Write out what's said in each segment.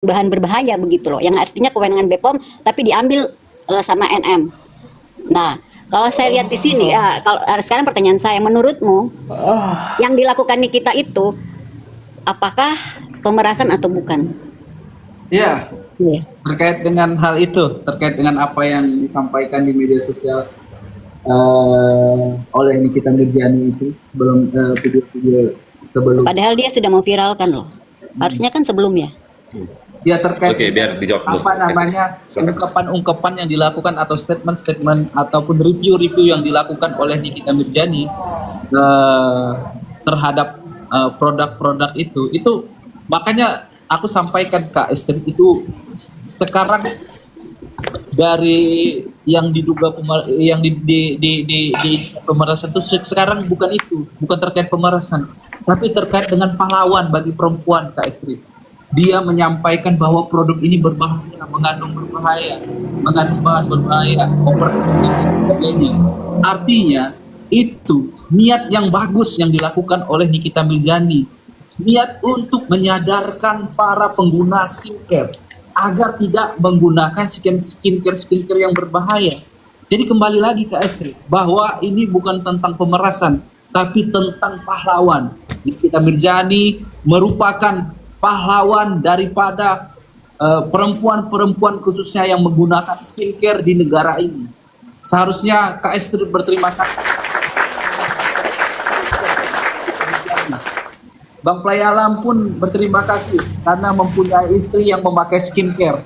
bahan berbahaya begitu loh, yang artinya kewenangan BPOM tapi diambil sama NM. Nah, kalau saya lihat di sini ya, kalau sekarang pertanyaan saya, menurutmu yang dilakukan Nikita itu apakah pemerasan atau bukan? Ya, Iya. terkait dengan hal itu, terkait dengan apa yang disampaikan di media sosial oleh Nikita Mirjani itu sebelum video-video sebelum. Padahal dia sudah memviralkan loh. Harusnya kan sebelumnya. Ya, terkait Oke, biar dijawab dulu. apa namanya ungkapan-ungkapan yang dilakukan atau statement-statement ataupun review-review yang dilakukan oleh Nikita Mirjani terhadap produk-produk itu makanya aku sampaikan Kak Estri itu sekarang dari yang diduga yang di pemerasan itu sekarang bukan itu, bukan terkait pemerasan, tapi terkait dengan pahlawan bagi perempuan Kak Estri. Dia menyampaikan bahwa produk ini berbahaya, mengandung bahan berbahaya, dan sebagainya. Artinya itu niat yang bagus yang dilakukan oleh Nikita Mirjani, niat untuk menyadarkan para pengguna skincare agar tidak menggunakan skincare yang berbahaya. Jadi kembali lagi ke Estri, bahwa ini bukan tentang pemerasan, tapi tentang pahlawan. Nikita Mirjani merupakan pahlawan daripada perempuan-perempuan khususnya yang menggunakan skincare di negara ini. Seharusnya Kak Estri berterima kasih. Bang Playalam pun berterima kasih karena mempunyai istri yang memakai skincare.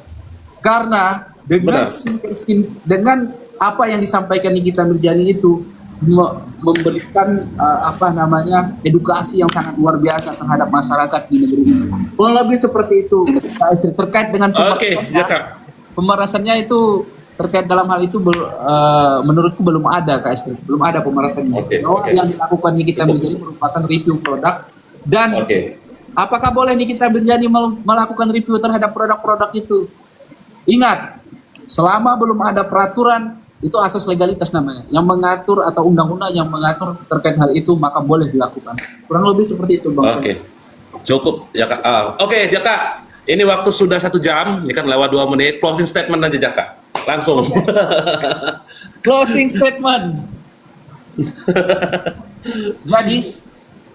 Karena dengan dengan apa yang disampaikan Nikita Mirjani itu memberikan edukasi yang sangat luar biasa terhadap masyarakat di negeri ini. Kurang lebih seperti itu. Terkait dengan pemerasannya itu terkait dalam hal itu menurutku belum ada Kak Estri, belum ada pemerasannya. Yang dilakukan Nikita Mirjani merupakan review produk. Dan apakah boleh Nikita Mirjani melakukan review terhadap produk-produk itu? Ingat, selama belum ada peraturan, itu asas legalitas namanya, yang mengatur atau undang-undang yang mengatur terkait hal itu, maka boleh dilakukan. Kurang lebih seperti itu, Bang. Cukup ya Kak. Oke, Jaka, ini waktu sudah 1 jam, ini kan lewat 2 menit. Closing statement aja Jaka, langsung. Closing statement. Jadi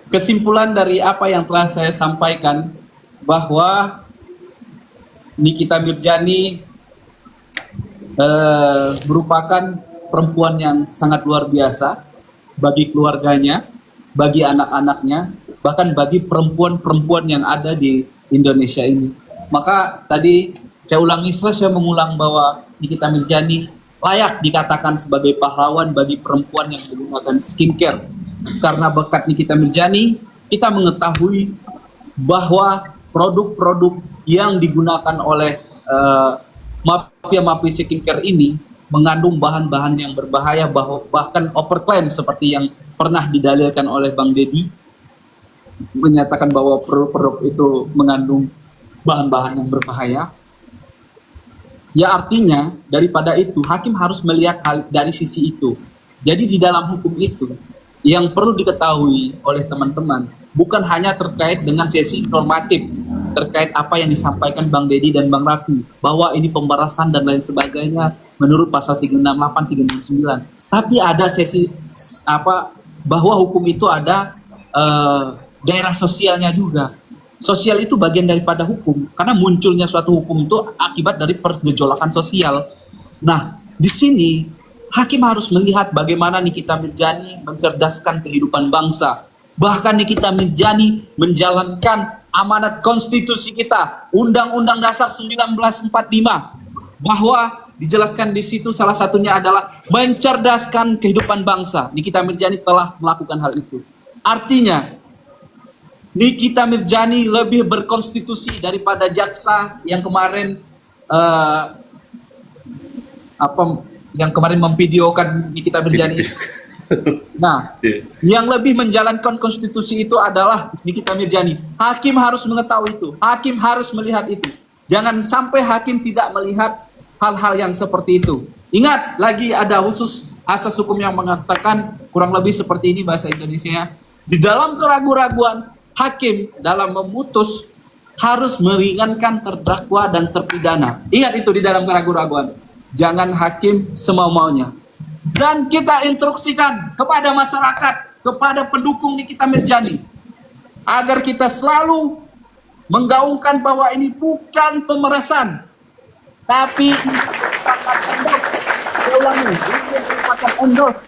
kesimpulan dari apa yang telah saya sampaikan, bahwa Nikita Mirjani merupakan perempuan yang sangat luar biasa bagi keluarganya, bagi anak-anaknya, bahkan bagi perempuan-perempuan yang ada di Indonesia ini. Maka tadi saya ulangi, saya mengulang bahwa Nikita Mirjani layak dikatakan sebagai pahlawan bagi perempuan yang menggunakan skincare. Karena berkat Nikita Mirjani, kita mengetahui bahwa produk-produk yang digunakan oleh mafia-mafia skincare ini mengandung bahan-bahan yang berbahaya, bahkan overclaim seperti yang pernah didalilkan oleh Bang Deddy, menyatakan bahwa produk-produk itu mengandung bahan-bahan yang berbahaya. Ya, artinya daripada itu hakim harus melihat hal dari sisi itu. Jadi di dalam hukum itu yang perlu diketahui oleh teman-teman bukan hanya terkait dengan sesi normatif terkait apa yang disampaikan Bang Deddy dan Bang Raffi, bahwa ini pemerasan dan lain sebagainya menurut pasal 368, 369. Tapi ada sesi bahwa hukum itu ada daerah sosialnya juga. Sosial itu bagian daripada hukum, karena munculnya suatu hukum itu akibat dari pergejolakan sosial. Nah, di sini hakim harus melihat bagaimana Nikita Mirjani mencerdaskan kehidupan bangsa. Bahkan Nikita Mirjani menjalankan amanat konstitusi kita, Undang-Undang Dasar 1945, bahwa dijelaskan di situ salah satunya adalah mencerdaskan kehidupan bangsa. Nikita Mirjani telah melakukan hal itu. Artinya Nikita Mirjani lebih berkonstitusi daripada jaksa yang kemarin memvideokan Nikita Mirjani. Nah, yang lebih menjalankan konstitusi itu adalah Nikita Mirjani. Hakim harus mengetahui itu. Hakim harus melihat itu. Jangan sampai hakim tidak melihat hal-hal yang seperti itu. Ingat, lagi ada khusus asas hukum yang mengatakan kurang lebih seperti ini bahasa Indonesia. Di dalam keraguan-raguan hakim dalam memutus harus meringankan terdakwa dan terpidana. Ingat itu di dalam keraguan-raguan. Jangan hakim semau-maunya. Dan kita instruksikan kepada masyarakat, kepada pendukung Nikita Mirzani, agar kita selalu menggaungkan bahwa ini bukan pemerasan, tapi ini merupakan endorse. Saya ulangi, ini merupakan endorse.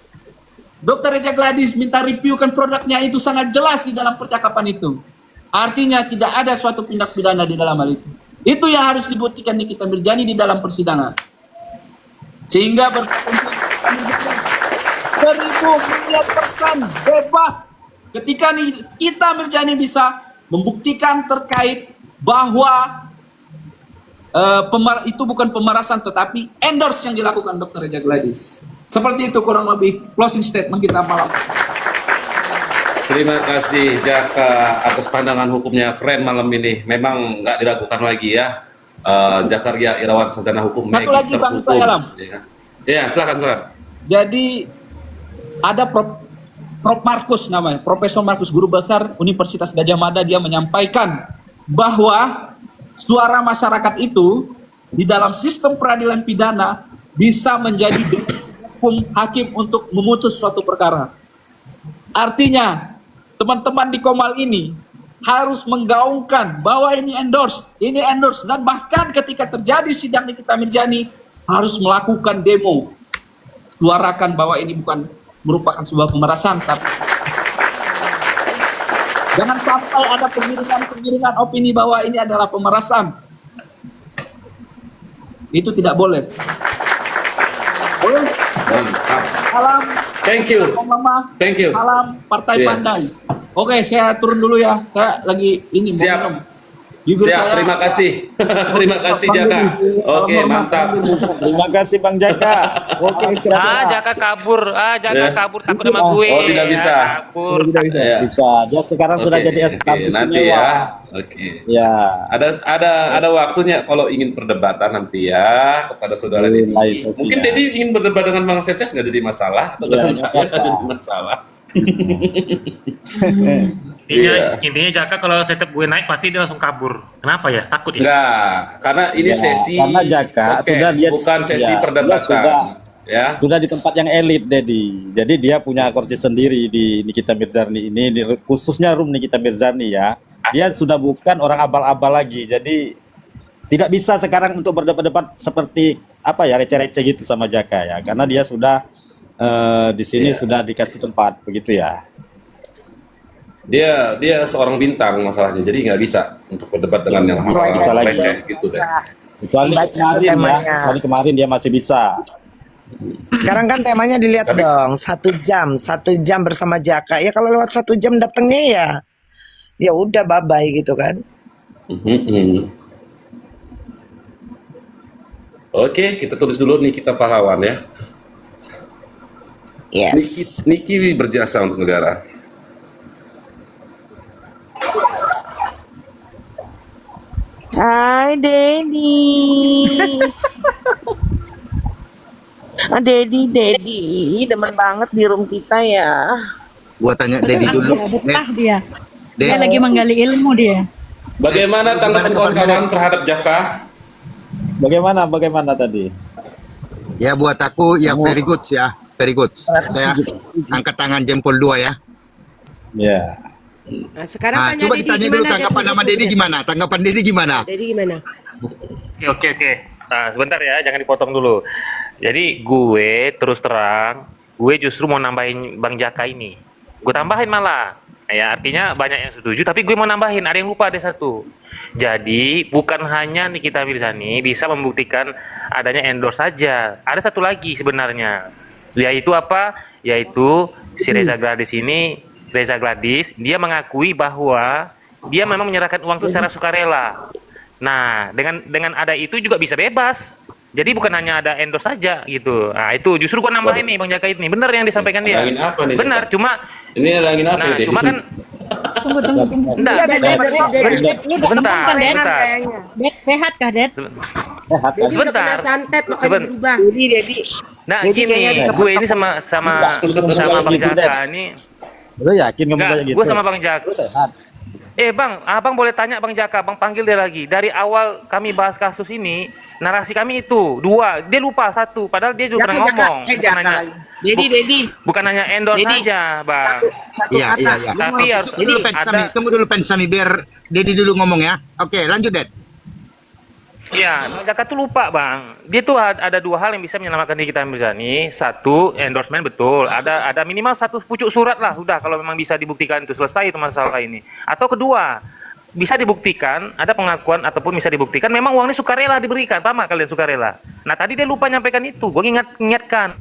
Dr. Reja Gladys minta reviewkan produknya, itu sangat jelas di dalam percakapan itu. Artinya tidak ada suatu tindak pidana di dalam hal itu. Itu yang harus dibuktikan Nikita Mirzani di dalam persidangan. Sehingga berpotensi 1000% bebas ketika Nikita Mirzani bisa membuktikan terkait bahwa itu bukan pemerasan tetapi endorse yang dilakukan Dr. Reja Gladys. Seperti itu kurang lebih closing statement kita malam. Terima kasih Jaka atas pandangan hukumnya, keren malam ini. Memang nggak diragukan lagi ya. Jakaria Irawan Sarjana Hukum. Satu lagi Bang Alam. Ya, silakan. Jadi ada Prof Markus namanya, Profesor Markus, guru besar Universitas Gadjah Mada, dia menyampaikan bahwa suara masyarakat itu di dalam sistem peradilan pidana bisa menjadi hukum hakim untuk memutus suatu perkara. Artinya teman-teman di Komal ini harus menggaungkan bahwa ini endorse, dan bahkan ketika terjadi sidang Nikita Mirzani harus melakukan demo, suarakan bahwa ini bukan merupakan sebuah pemerasan, tapi jangan sampai ada penggiringan opini bahwa ini adalah pemerasan. Itu tidak boleh. Boleh. Mantap. Salam. Thank you. Mama. Thank you. Salam Partai Iya. Pandai. Oke, saya turun dulu ya. Saya lagi ini. Siap. Jujur Siap, saya. terima kasih. Terima kasih Jaka. Oke, mantap. Terima kasih Bang Jaka. Oke, Jaka kabur. Jaka Ya. kabur takut sama gue. Oh, tidak bisa. Kabur. tidak bisa. Ya. Bisa. Dia sekarang sudah Oke, jadi oke, status nanti istimewa. ya. Oke. Ya. Ada waktunya kalau ingin perdebatan nanti ya kepada saudara Lain Dedi. sesi Mungkin ya. Dedi ingin berdebat dengan Bang Ceces nggak jadi masalah, atau Ya, dengan nggak saya apa-apa. nggak jadi masalah. Intinya, Iya. intinya Jaka kalau setup gue naik pasti dia langsung kabur. Kenapa ya? Takut ya? Enggak, karena ini Ya, sesi karena Jaka podcast, sudah dia- bukan sesi ya, perdebatan. sudah. Ya. Sudah di tempat yang elit, Dedi. Jadi dia punya kursi sendiri di Nikita Mirzani ini, khususnya room Nikita Mirzani ya. Dia sudah bukan orang abal-abal lagi. Jadi tidak bisa sekarang untuk berdebat-debat seperti apa ya, receh-receh gitu sama Jaka ya. Karena dia sudah di sini Iya. sudah dikasih tempat begitu ya. Dia seorang bintang masalahnya, jadi nggak bisa untuk berdebat dengan yang Nggak bisa lagi. receh gitu deh. Kecuali Baca kemarin ya, temanya. kecuali kemarin dia masih bisa. Sekarang kan temanya dilihat Tapi- dong, 1 jam bersama Jaka. Ya kalau lewat 1 jam datangnya ya udah bye bye gitu kan. Oke, kita tulis dulu nih kita pahlawan ya. Yes. Niki berjasa untuk negara. Hai Dedi. Dedi, demen banget di room kita ya. Gua tanya Dedi dulu. Betah dia. Dia Ded, lagi menggali ilmu dia. Bagaimana tanggapan kawan-kawan terhadap Jaka? Bagaimana tadi? ya buat aku ya very good ya, very good. Saya angkat tangan jempol 2 ya. Ya. Nah, sekarang Nah, tanya coba Dedi ditanya dulu gimana tanggapan nama Dedi gimana? Tanggapan Dedi gimana? Dedi gimana? Oke. Nah, sebentar ya, jangan dipotong dulu. Jadi gue terus terang, gue justru mau nambahin Bang Jaka ini. Gue tambahin malah. Ya, artinya banyak yang setuju, tapi gue mau nambahin, ada yang lupa, ada satu. Jadi, bukan hanya Nikita Mirzani bisa membuktikan adanya endorse saja. Ada satu lagi sebenarnya. Yaitu apa? Yaitu si Reza Gladys, dia mengakui bahwa dia memang menyerahkan uang itu secara sukarela. Nah, dengan ada itu juga bisa bebas. Jadi bukan hanya ada endorse saja gitu. Nah, itu justru gua nambahin nih Bang Jaka ini. Benar yang disampaikan dia. Angin apa nih, Benar, Jaka? cuma Ini ada angin apa nah, ya, Dedi? cuma kan Tunggu. enggak, Iya, sebentar. Ded, sehat kah, Ded? Sehat kan? Dedi udah kena santet makanya Seben- berubah. Dedi. Nah, Jadi gini, kayaknya bisa gue ini sama Bang Gitu, Jaka Ded. ini Lu yakin ngomong enggak, kayak gitu? gue sama Bang Jaka. Lu sehat. Bang, abang boleh tanya Bang Jaka, bang panggil dia lagi. Dari awal kami bahas kasus ini, narasi kami itu 2, dia lupa 1, padahal dia juga pernah ngomong. Bukan hanya, bukan hanya endorse Dedi. saja, Bang. Iya, iya, iya. Tapi harus Tunggu dulu, Pensami. Tunggu dulu, Pensami, biar Dedi dulu ngomong ya. Oke, lanjut, Ded. Ya, Bang Jaka tuh lupa, Bang. Dia tuh ada 2 hal yang bisa menyelamatkan Nikita Mirzani. 1, endorsement betul. Ada minimal 1 pucuk surat lah. Udah, kalau memang bisa dibuktikan itu selesai itu masalah ini. Atau kedua, bisa dibuktikan, ada pengakuan ataupun bisa dibuktikan memang uang ini sukarela diberikan. Paham nggak kalian sukarela? Nah, tadi dia lupa nyampaikan itu. Gue ingatkan.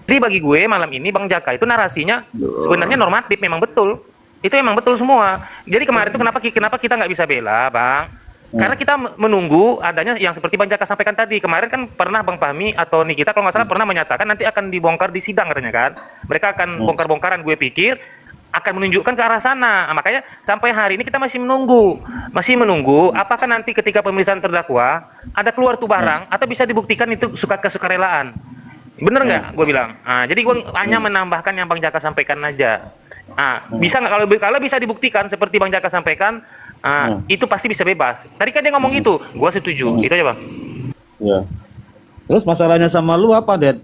Jadi bagi gue malam ini Bang Jaka itu narasinya sebenarnya normatif, memang betul. Itu memang betul semua. Jadi kemarin itu kenapa kita nggak bisa bela, Bang? Karena kita menunggu adanya yang seperti Bang Jaka sampaikan tadi. Kemarin kan pernah Bang Fahmi atau Nikita kalau nggak salah pernah menyatakan nanti akan dibongkar di sidang katanya kan. Mereka akan bongkar-bongkaran, gue pikir akan menunjukkan ke arah sana. Nah, makanya sampai hari ini kita masih menunggu apakah nanti ketika pemeriksaan terdakwa ada keluar tuh barang atau bisa dibuktikan itu kesukarelaan. Bener nggak gue bilang? Nah, jadi gue hanya menambahkan yang Bang Jaka sampaikan aja. Nah, bisa nggak kalau bisa dibuktikan seperti Bang Jaka sampaikan, itu pasti bisa bebas. Tadi kan dia ngomong itu, gue setuju. Itu aja, Bang. Ya. Terus masalahnya sama lu apa, Ded?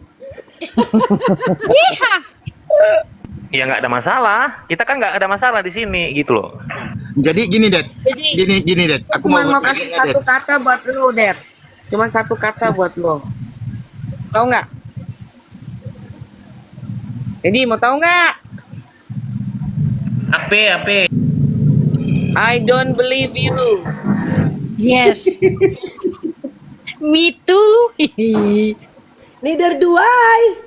Ya nggak ada masalah. Kita kan nggak ada masalah di sini, gitu loh. Jadi gini, Ded. Gini, Ded. Aku Cuma mau buat kasih ini ya, Ded. 1 kata buat lo, Der. Cuma 1 kata buat lo. Tahu nggak? Jadi mau tahu nggak? Apa? I don't believe you. Yes. Me too. Neither do I.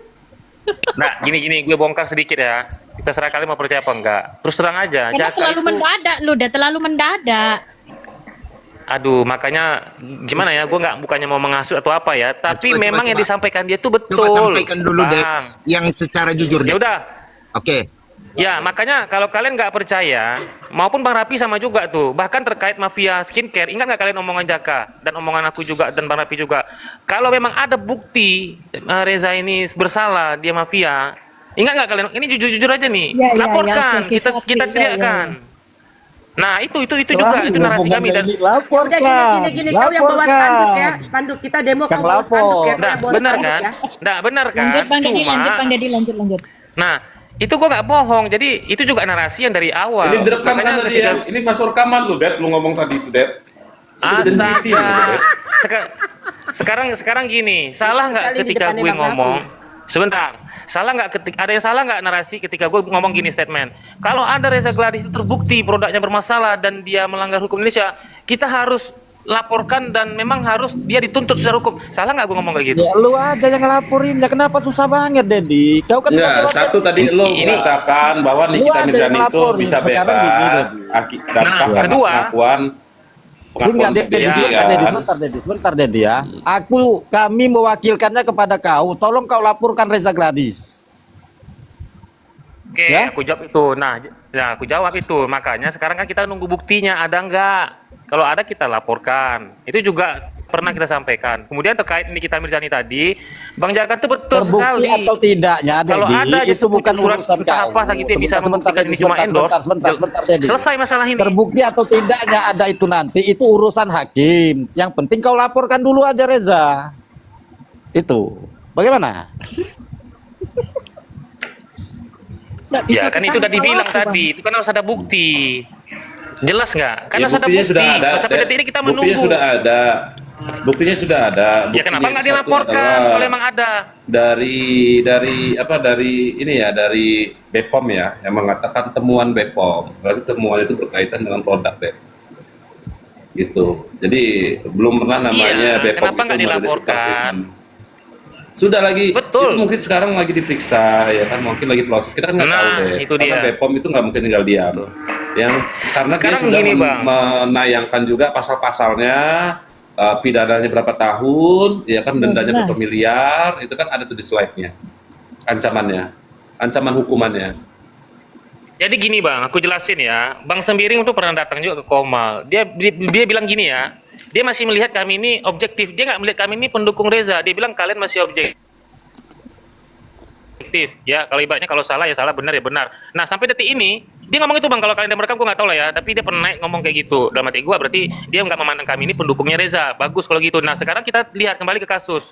Nah, gini, gue bongkar sedikit ya. Kita serah kalian mau percaya apa enggak. Terus terang aja. Karena Jaka terlalu itu, mendadak lu, udah terlalu mendadak. aduh, makanya gimana ya? Gue bukannya mau mengasut atau apa ya. Tapi Coba, memang coba, yang coba. disampaikan dia tuh betul. Coba sampaikan dulu, Ded. Bang. Yang secara jujur, Ya Ded. udah. Oke. Ya, makanya kalau kalian nggak percaya, maupun Bang Rapi sama juga tuh, bahkan terkait mafia skincare, ingat nggak kalian omongan Jaka dan omongan aku juga dan Bang Rapi juga, kalau memang ada bukti Reza ini bersalah, dia mafia, ingat nggak kalian? Ini jujur-jujur aja nih, Ya, laporkan, oke, kita ya, teriakkan. Nah, itu juga itu narasi kami dan Udah gini, kau yang bawa spanduk ya. Spanduk kita demo, kau bawa spanduk ya. Kau yang bawa benar spanduk kan? ya. Nah, benar kan? Lanjut Bang Dedi, Cuma, lanjut. nah, itu gua nggak bohong. Jadi itu juga narasi yang dari awal. Ini direkam kan Makanya tadi ya. Ini masuk rekaman lu, Ded. Lu ngomong tadi itu, Ded. Astaga. Sekarang gini, salah nggak Sekali di ketika depannya gue Bang ngomong? Sebentar, salah nggak ada yang salah nggak narasi ketika gue ngomong gini statement? Kalau ada Reza Gladys itu terbukti produknya bermasalah dan dia melanggar hukum Indonesia, kita harus laporkan dan memang harus dia dituntut secara hukum. Salah nggak gue ngomong kayak gitu? Ya lu aja yang ngelaporin. Ya kenapa susah banget, Dedi? Kau kan Ya, sebagai satu wakil tadi lo Ini- mengatakan bahwa Nikita ada yang Mirzani itu ngelaporin. bisa Sekarang gini, bebas Nah, karena kedua, pengakuan Sehingga Dedi, PBB, sebentar Dedi ya. Kami mewakilkannya kepada kau. Tolong kau laporkan Reza Gladys. Oke, Ya? aku jawab itu. Nah, aku jawab itu. Makanya sekarang kan kita nunggu buktinya ada nggak. Kalau ada kita laporkan. Itu juga pernah kita sampaikan. Kemudian terkait Nikita Mirzani tadi, Bang Jaka itu betul Terbukti sekali. atau tidaknya, Kalau Dedi, ada aja itu bukan surat urusan entah kau. apa gitu yang bisa membuktikan ini cuma endorse. Sebentar, Dedi. Selesai masalah ini. Terbukti atau tidaknya ada itu nanti, itu urusan hakim. Yang penting kau laporkan dulu aja Reza. Itu. Bagaimana? Ya kan itu udah dibilang tadi. Itu kan harus ada bukti. Jelas nggak? Kan Ya, harus ada buktinya bukti. sudah ada. Sampai detik ini kita menunggu. Buktinya sudah ada. Buktinya sudah ada. Ya kenapa Buktinya nggak satu dilaporkan adalah kalau emang ada? dari BPOM ya, yang mengatakan temuan BPOM. Berarti temuan itu berkaitan dengan produk deh. Gitu. Jadi belum pernah namanya Iya, BPOM kenapa nggak dilaporkan? Sudah lagi, Betul. itu mungkin sekarang lagi diperiksa, ya kan, mungkin lagi proses. Kita kan nggak Nah, tahu deh, itu karena dia. BPOM itu nggak mungkin tinggal diam. Karena Sekarang dia sudah gini, Bang. menayangkan juga pasal-pasalnya, pidananya berapa tahun, ya kan, dendanya berapa miliar, itu kan ada tuh di slide-nya, ancaman hukumannya. Jadi gini Bang, aku jelasin ya. Bang Sembiring tuh pernah datang juga ke Komal. Dia bilang gini ya. Dia masih melihat kami ini objektif. Dia nggak melihat kami ini pendukung Reza. Dia bilang kalian masih objektif. subjektif ya. Kalau ibaratnya kalau salah ya salah, benar ya benar. Nah sampai detik ini dia ngomong itu bang, kalau kalian merekam gue nggak tahu lah ya, tapi dia pernah ngomong kayak gitu. Dalam hati gue berarti dia nggak memandang kami ini pendukungnya Reza. Bagus kalau gitu. Nah sekarang kita lihat kembali ke kasus.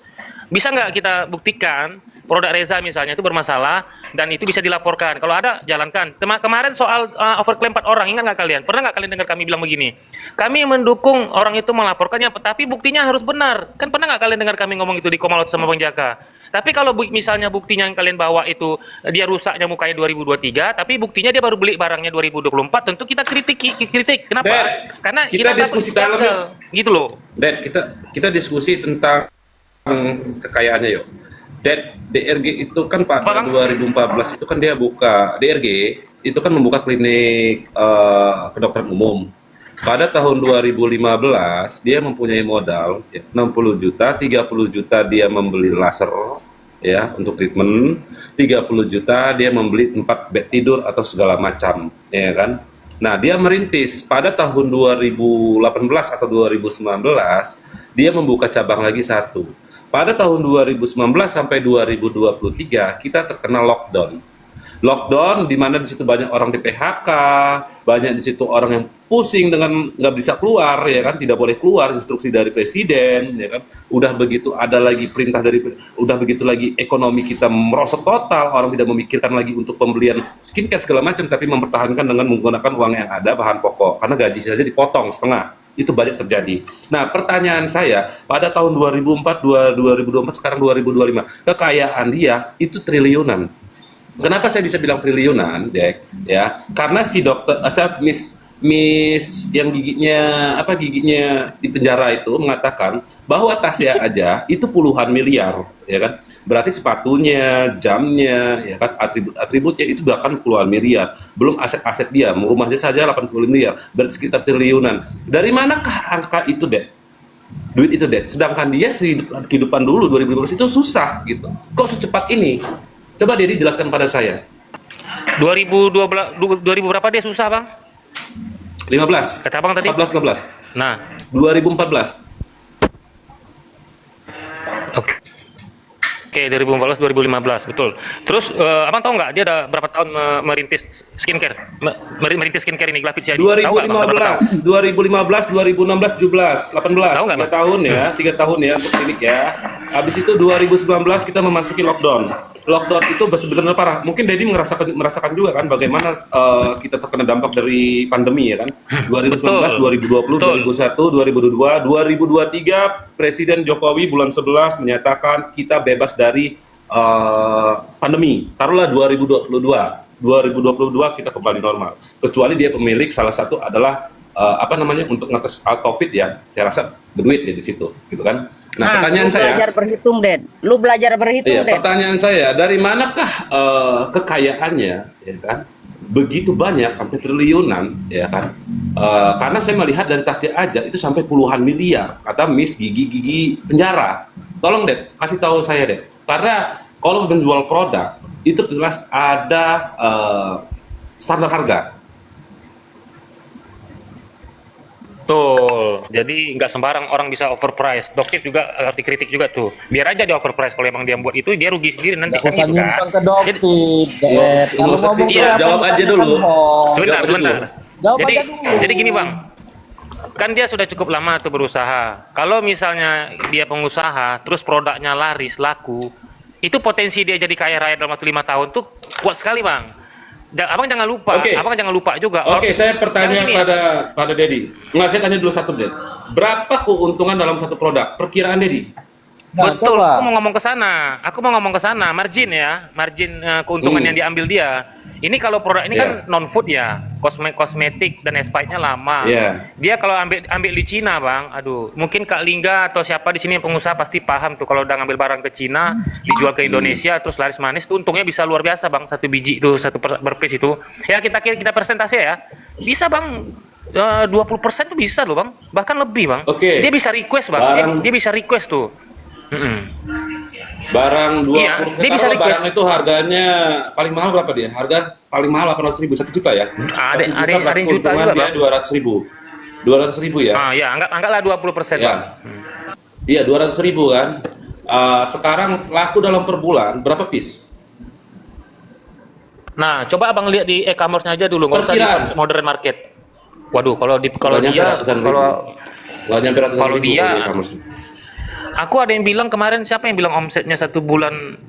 Bisa nggak kita buktikan produk Reza misalnya itu bermasalah dan itu bisa dilaporkan? Kalau ada jalankan. Kemarin soal overclaim 4 orang, ingat nggak kalian? Pernah nggak kalian dengar kami bilang begini? Kami mendukung orang itu melaporkannya, tapi buktinya harus benar. Kan pernah nggak kalian dengar kami ngomong itu di Komalot sama Bang Jaka? Tapi kalau misalnya buktinya yang kalian bawa itu dia rusaknya mukanya 2023, tapi buktinya dia baru beli barangnya 2024, tentu kita kritik. Kenapa? Dad, Karena kita diskusi dalam gitu loh. Dan kita diskusi tentang kekayaannya yuk. Dan DRG itu kan pada 2014 itu kan dia buka DRG itu kan membuka klinik kedokteran umum. Pada tahun 2015 dia mempunyai modal 60 juta, 30 juta dia membeli laser ya untuk treatment, 30 juta dia membeli tempat bed tidur atau segala macam, ya kan. Nah, dia merintis pada tahun 2018 atau 2019 dia membuka cabang lagi satu. Pada tahun 2019 sampai 2023 kita terkena lockdown di mana di situ banyak orang di PHK, banyak di situ orang yang pusing dengan nggak bisa keluar, ya kan, tidak boleh keluar, instruksi dari presiden, ya kan, udah begitu ada lagi perintah dari, udah begitu lagi ekonomi kita merosot total, orang tidak memikirkan lagi untuk pembelian skincare segala macam, tapi mempertahankan dengan menggunakan uang yang ada, bahan pokok, karena gaji saja dipotong setengah. Itu banyak terjadi. Nah, pertanyaan saya, pada tahun 2004, 2024, sekarang 2025, kekayaan dia itu triliunan. Kenapa saya bisa bilang triliunan, Dek? Ya, karena si dokter, Miss yang giginya di penjara itu mengatakan bahwa tasnya aja itu puluhan miliar, ya kan? Berarti sepatunya, jamnya, ya kan, atribut-atributnya itu bahkan puluhan miliar. Belum aset-aset dia, rumahnya saja 80 miliar, berarti sekitar triliunan. Dari manakah angka itu, Dek? Duit itu, Dek. Sedangkan dia kehidupan dulu 2015 itu susah gitu. Kok secepat ini? Coba Dedi jelaskan pada saya. 2012 2000 berapa dia susah, Bang? 15. Kata Abang tadi? 14 15. Nah, 2014. Oke, 2014 2015 betul. Terus Abang tahu nggak dia ada berapa tahun merintis skincare? Merintis skincare ini Glavit Siadi. 2015, 2016, 17, 18. Tahu nggak, 3 tahun ya, 3 tahun ya untuk klinik ya. Habis itu 2019 kita memasuki lockdown. Lockdown itu sebenarnya parah. Mungkin Dedi merasakan juga kan bagaimana kita terkena dampak dari pandemi ya kan. 2019, 2020, 2021, 2022, 2023 Presiden Jokowi bulan 11 menyatakan kita bebas dari pandemi. Taruhlah 2022 kita kembali normal. Kecuali dia pemilik salah satu adalah untuk ngetes COVID ya. Saya rasa berduit ya di situ, gitu kan. Nah, pertanyaan saya, belajar berhitung, Den. Lu belajar berhitung, iya, Den. pertanyaan saya, dari manakah kekayaannya, ya kan? Begitu banyak, sampai triliunan, ya kan? Karena saya melihat dari tasnya aja itu sampai puluhan miliar, kata Miss Gigi penjara. Tolong, Dek, kasih tahu saya, Dek. Karena kalau menjual produk itu jelas ada standar harga. Betul. Jadi nggak sembarang orang bisa overprice. Dokter juga harus dikritik juga tuh. Biar aja dia overprice, kalau emang dia buat itu dia rugi sendiri nanti kan gitu kan. ke dokter. Iya, jawab aja dulu. Sebentar. Jadi gini, Bang. Kan dia sudah cukup lama tuh berusaha. Kalau misalnya dia pengusaha, terus produknya laris, laku, itu potensi dia jadi kaya raya dalam waktu 5 tahun tuh kuat sekali, Bang. Abang jangan lupa, Abang jangan lupa juga. Oke, saya bertanya pada Dedi. Nggak, saya tanya dulu satu, Dedi. Berapa keuntungan dalam satu produk? Perkiraan Dedi. Betul, aku mau ngomong ke sana. Margin keuntungan yang diambil dia. Ini kalau produk ini kan non food ya, kosmetik dan expirednya lama. Dia kalau ambil di Cina, Bang, aduh, mungkin Kak Lingga atau siapa di sini yang pengusaha pasti paham tuh, kalau udah ngambil barang ke Cina, dijual ke Indonesia terus laris manis tuh untungnya bisa luar biasa, Bang. Satu biji itu per piece itu. Ya kita persentase ya. Bisa, Bang. 20% tuh bisa loh, Bang. Bahkan lebih, Bang. Dia bisa request, Bang. Dia bisa request tuh. Barang 20, iya, dia bisa barang itu harganya paling mahal berapa dia? Harga paling mahal 800.000, 1 juta ya? Ada yang juta juga, Bang. 200.000. 200.000 ya? Ya, anggaplah 20%, ya. Bang. Iya, 200.000 kan. Sekarang laku dalam per bulan berapa piece? Nah, coba abang lihat di e-commerce-nya aja dulu, nggak usah di Perkiraan. modern market. Waduh, kalau Nggak nyampe dia, ratusan ribu. kalau Nggak nyampe ratusan kalau ribu dia, kalau e-commerce. aku ada yang bilang kemarin, siapa yang bilang omsetnya satu bulan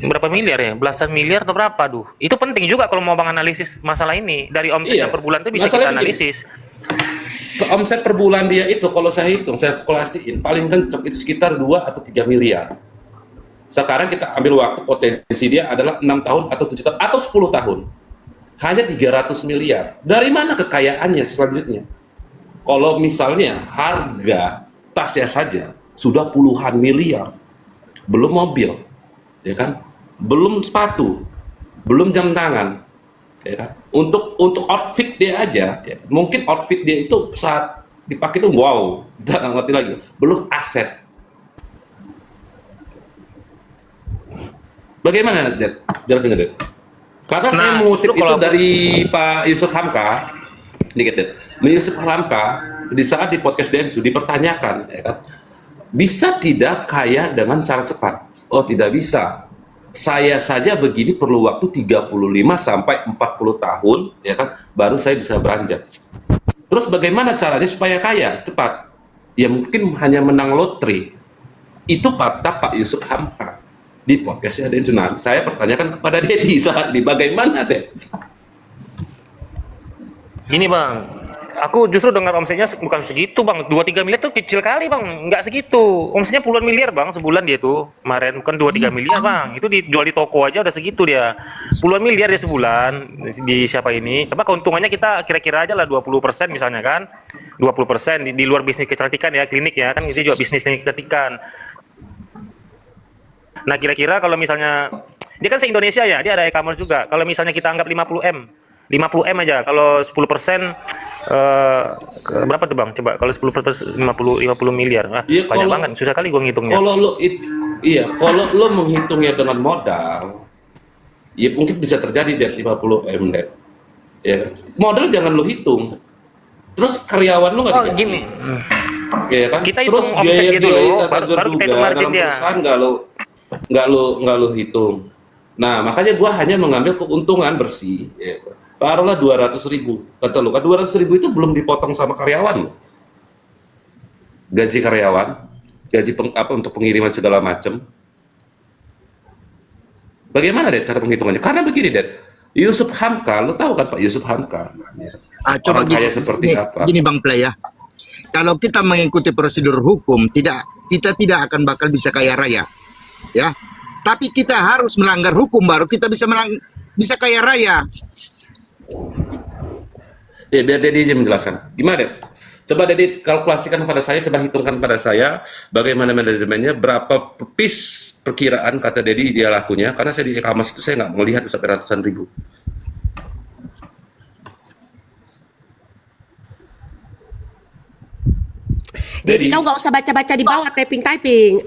berapa miliar ya, belasan miliar atau berapa? Duh, itu penting juga kalau mau bang analisis masalah ini. Dari omsetnya Iya. per bulan itu bisa kita Masalahnya begini. analisis. Omset per bulan dia itu kalau saya hitung, saya kalkulasiin paling kenceng itu sekitar 2 atau 3 miliar. Sekarang kita ambil waktu potensi dia adalah 6 tahun atau 7 tahun atau 10 tahun. Hanya 300 miliar. Dari mana kekayaannya selanjutnya? Kalau misalnya harga tasnya saja sudah puluhan miliar, belum mobil, ya kan? Belum sepatu, belum jam tangan, ya kan? Untuk outfit dia aja, ya, mungkin outfit dia itu saat dipakai itu wow, kita nggak ngerti lagi. Belum aset. Bagaimana, Dad? Jelasin, Dad. Karena saya Nah, mengutip justru itu kalau dari Pak Yusuf Hamka, dikit, Dad. Yusuf Hamka di saat di podcast Densu dipertanyakan, ya kan? Bisa tidak kaya dengan cara cepat? Oh, tidak bisa. Saya saja begini perlu waktu 35 sampai 40 tahun, ya kan, baru saya bisa beranjak. Terus bagaimana caranya supaya kaya cepat? Ya mungkin hanya menang lotre. Itu kata Pak Yusuf Hamka di podcastnya Densu. Nah, saya pertanyakan kepada Dedi saat ini, bagaimana, Ded? Gini bang, aku justru dengar omsetnya bukan segitu bang, 2-3 miliar tuh kecil kali bang, nggak segitu. Omsetnya puluhan miliar bang sebulan dia tuh, kemarin kan 2-3 miliar bang, itu dijual di toko aja udah segitu dia. Puluhan miliar dia sebulan di siapa ini. Coba keuntungannya kita kira-kira aja lah 20% misalnya kan, 20% di luar bisnis kecantikan ya, klinik ya kan, itu juga bisnis klinik kecantikan. Nah kira-kira kalau misalnya dia kan se-Indonesia ya, dia ada e-commerce juga. Kalau misalnya kita anggap 50M aja, kalau 10% berapa tuh bang? Coba kalau 10% 50 miliar, Iya, banyak banget, susah kali gua ngitungnya. Kalau kalau lo menghitungnya dengan modal, ya mungkin bisa terjadi dari 50M, Ded. Ya, modal jangan lo hitung. Terus karyawan lo nggak Oh digaji. gini, Ya kan? kita Terus hitung omsetnya dulu, biaya-biaya tak baru kita terduga hitung margin dalam dia. perusahaan nggak lo hitung. Nah, makanya gua hanya mengambil keuntungan bersih. Ya. Taruhlah 200.000. Kata lo, kan 200.000 itu belum dipotong sama karyawan lo. Gaji karyawan, gaji untuk pengiriman segala macam. Bagaimana deh cara penghitungannya? Karena begini deh, Yusuf Hamka, lo tahu kan Pak Yusuf Hamka? Coba Orang kaya seperti apa? gini Bang Play ya. Kalau kita mengikuti prosedur hukum, kita tidak akan bakal bisa kaya raya, ya. Tapi kita harus melanggar hukum baru kita bisa kaya raya. Ya biar Dedi aja menjelaskan. Gimana deh? Coba Dedi kalkulasikan pada saya, coba hitungkan pada saya bagaimana manajemennya, berapa piece perkiraan kata Dedi dia lakunya. Karena saya di e-commerce itu saya nggak melihat sampai ratusan ribu. Jadi kau nggak usah baca-baca di bawah, typing.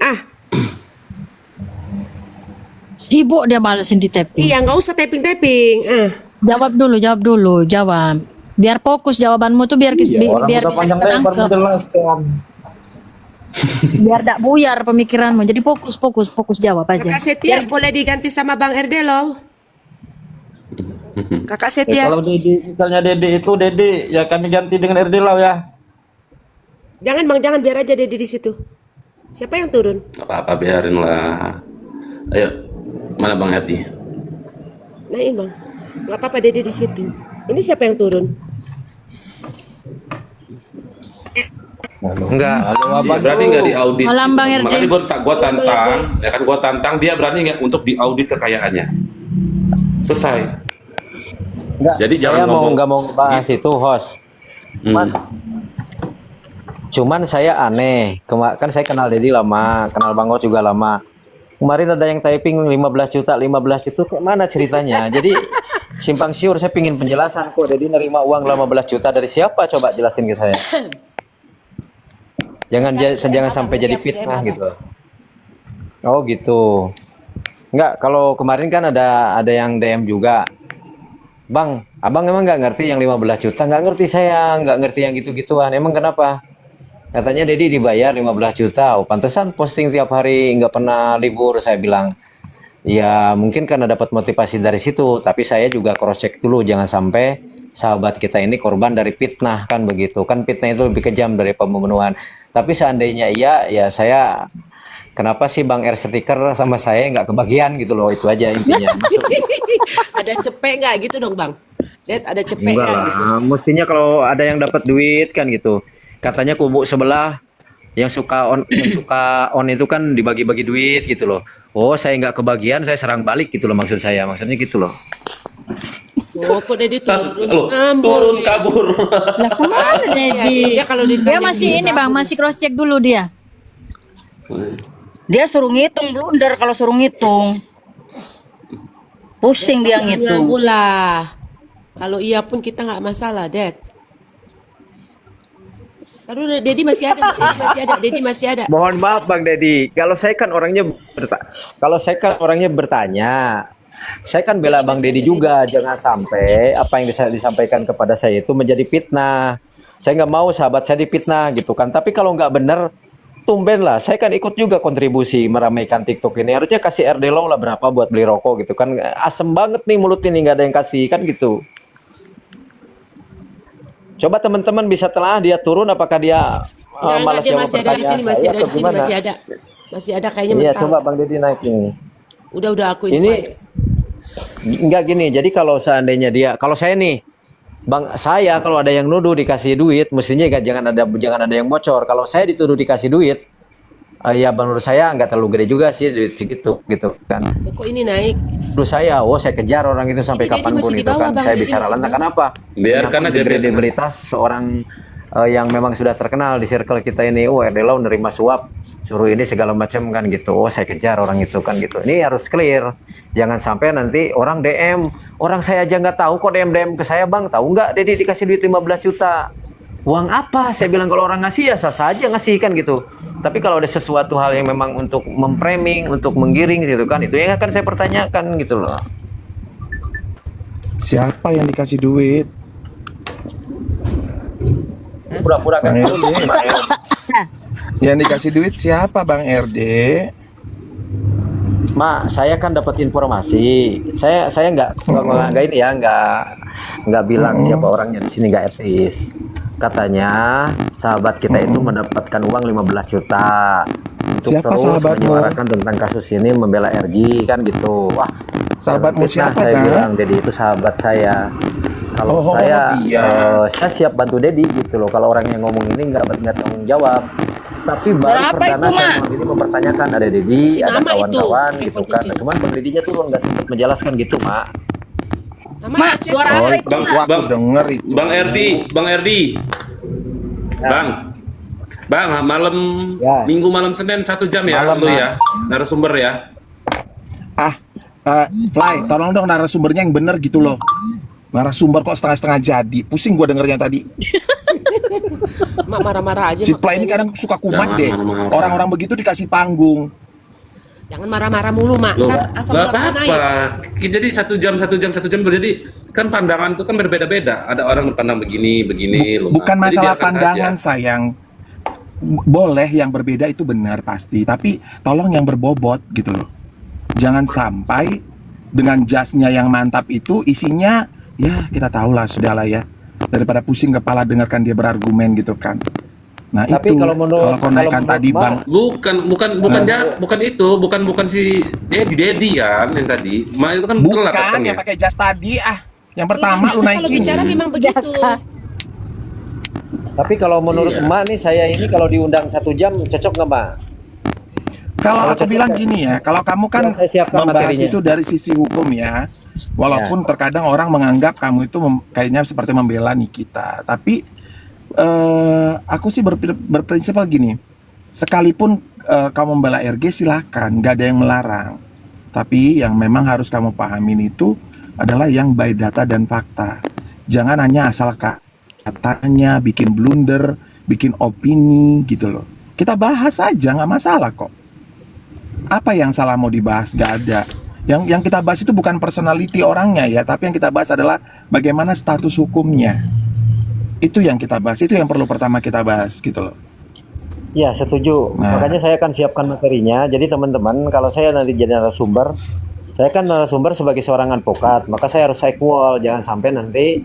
Sibuk dia balesin di tapping. Iya, nggak usah typing. Jawab dulu, jawab. Biar fokus jawabanmu tuh biar biar bisa kita tangkap. Biar tak buyar pemikiranmu. Jadi fokus jawab aja. Kakak Setia boleh diganti sama Bang Erdelo. Kakak Setia. Kalau misalnya Dedi ya kami ganti dengan Erdelau ya. Jangan Bang, jangan, biar aja Dedi di situ. Siapa yang turun? Nggak apa-apa, biarin lah. Ayo, mana Bang Erdi? Nain Bang. Nggak apa-apa Dedi di situ. Ini siapa yang turun? Enggak. Dia berani nggak diaudit? Malam, Bang Erdi. Makanya gua tantang, ya kan gua tantang dia berani nggak untuk diaudit kekayaannya. Selesai. Jadi jangan ngomong. Nggak mau bahas itu host. Cuman saya aneh, kan saya kenal Dedi lama, kenal Bang Os juga lama. Kemarin ada yang typing 15 juta itu kayak mana ceritanya? Jadi simpang siur, saya pingin penjelasan kok Dedi nerima uang 15 juta dari siapa, coba jelasin ke saya. Jangan sampai jadi fitnah gitu. Oh gitu. Enggak, kalau kemarin kan ada yang DM juga. Bang, abang emang nggak ngerti yang 15 juta? Nggak ngerti saya, nggak ngerti yang gitu-gituan. Emang kenapa? Katanya Dedi dibayar 15 juta. Oh, pantesan posting tiap hari nggak pernah libur, saya bilang. Ya mungkin karena dapat motivasi dari situ, tapi saya juga cross check dulu, jangan sampai sahabat kita ini korban dari fitnah, kan begitu. Kan fitnah itu lebih kejam dari pembunuhan. Tapi seandainya iya, ya saya kenapa sih Bang R stiker sama saya nggak kebagian gitu loh, itu aja intinya. Ada cepet nggak gitu dong bang? Lihat ada cepet Enggak nggak lah, gitu? mestinya kalau ada yang dapat duit kan gitu. Katanya kubu sebelah yang suka on itu kan dibagi-bagi duit gitu loh. Oh, saya nggak kebagian, saya serang balik gitu loh, maksudnya gitu loh. Oh, kok Dedi Loh, turun turun kabur. Lah kemana Dedi? Dia kalau Dia ditanya masih gitu, ini bang, masih cross check dulu dia. Dia suruh ngitung blunder kalau suruh ngitung. Pusing dia ngitung. nganggu lah. Kalau iya pun kita nggak masalah, Ded. Aduh, Dedi masih ada, Dedi masih ada. Mohon maaf Bang Dedi, kalau saya kan orangnya bertanya. Saya kan bela Bang Dedi juga, jangan sampai apa yang disampaikan kepada saya itu menjadi fitnah. Saya nggak mau sahabat saya difitnah gitu kan. Tapi kalau nggak benar, tumben lah. Saya kan ikut juga kontribusi meramaikan TikTok ini. Harusnya kasih RD Low lah berapa buat beli rokok gitu kan. Asem banget nih mulut ini, nggak ada yang kasih kan gitu. Coba teman-teman bisa telah dia turun, apakah dia malas Dia jawab masih ada di sini, pertanyaan masih saya ada di atau sini, gimana? masih ada kayaknya Iya, mental. coba Bang Dedi naik ini. Udah aku Ini invite. enggak gini. Jadi kalau seandainya kalau saya nih, Bang, saya kalau ada yang nuduh dikasih duit, mestinya jangan ada yang bocor. Kalau saya dituduh dikasih duit, ya menurut saya nggak terlalu gede juga sih duit segitu gitu kan. Kok ini naik? Menurut saya, saya kejar orang itu sampai Ini Dedi kapanpun masih di itu bawah, kan. Bang. Saya Dedi bicara masih lantang. di bawah. Kenapa? Biarkan Menyangkut aja, kredibilitas seorang yang memang sudah terkenal di circle kita ini. RD Lau nerima suap, suruh ini segala macam kan gitu. Saya kejar orang itu kan gitu. Ini harus clear. Jangan sampai nanti orang DM, orang saya aja nggak tahu kok DM ke saya, Bang. Tahu nggak Dedi dikasih duit 15 juta? Uang apa? Saya bilang kalau orang ngasih ya sah saja ngasih kan gitu. Tapi kalau ada sesuatu hal yang memang untuk memframing, untuk menggiring gitu kan, itu yang akan saya pertanyakan gitu loh. Siapa yang dikasih duit? Pura-pura kan. Yang dikasih duit siapa Bang RD? Mak, saya kan dapat informasi. Saya nggak ini ya, nggak bilang siapa orangnya di sini, nggak etis. Katanya sahabat kita itu mendapatkan uang 15 juta untuk Siapa terus sahabatmu? menyuarakan tentang kasus ini, membela RG kan gitu. Wah, Sahabatmu fitnah, siapa, saya Kak? bilang Dedi itu sahabat saya. Kalau Oh, saya dia. saya siap bantu Dedi gitu loh. Kalau orang yang ngomong ini nggak tanggung jawab. Tapi baru Berapa perdana itu, saya Mak? malam ini mempertanyakan ada Dedi, Si ada nama itu. kawan-kawan gitu kan. Cuman Bang Dedinya turun nggak sempat menjelaskan gitu, Mak. Mak, suara apa itu, Bang, Mak? Wah, aku denger itu. Bang RD. Bang, malam Ya. Minggu malam Senin 1 jam ya, Malam, lu Bang. ya, narasumber ya. Fly, tolong dong narasumbernya yang bener gitu loh. Narasumber kok setengah-setengah jadi. Pusing gua dengernya tadi. Mak marah-marah aja. Si Mak. Fly ini kadang suka kumat Jangan deh. marah-marah. Orang-orang begitu dikasih panggung. Jangan marah-marah mulu, Mak. Loh, Ntar asam nggak lambung naik. apa-apa. Jadi 1 jam jadi kan pandangan itu kan berbeda-beda. Ada orang pandang begini, loh. Bukan Jadi masalah biarkan pandangan saja. sayang. Boleh yang berbeda itu benar pasti, tapi tolong yang berbobot gitu loh. Jangan sampai dengan jasnya yang mantap itu isinya ya kita tahu lah sudahlah ya. Daripada pusing kepala dengarkan dia berargumen gitu kan. Nah, Tapi itu kalau menurut- kau naikkan kalau tadi menurut Bang. Bukan itu, bukan si Dedi kan yang tadi. itu kan telat Bukan datangnya. yang pakai jas tadi yang pertama lu Kalau naikin. bicara memang begitu. Tapi kalau menurut Iya. Emak nih, saya ini kalau diundang 1 jam cocok nggak, Mak? Kalau aku cocok bilang ya. gini ya, kalau kamu kan Ya, saya siapkan membahas materinya. itu dari sisi hukum ya, walaupun terkadang orang menganggap kamu itu kayaknya seperti membela Nikita, tapi aku sih berprinsipal gini, sekalipun kamu membela RG silakan, nggak ada yang melarang, tapi yang memang harus kamu pahamin itu adalah yang by data dan fakta, jangan hanya asal katanya bikin blunder, bikin opini gitu loh. Kita bahas aja nggak masalah kok. Apa yang salah mau dibahas? Gak ada. Yang kita bahas itu bukan personality orangnya ya, tapi yang kita bahas adalah bagaimana status hukumnya. Itu yang kita bahas, itu yang perlu pertama kita bahas gitu loh. Ya, setuju. Nah. Makanya saya akan siapkan materinya. Jadi teman-teman, kalau saya nanti jadi narasumber, Saya kan narasumber sebagai seorang advokat, maka saya harus equal. Jangan sampai nanti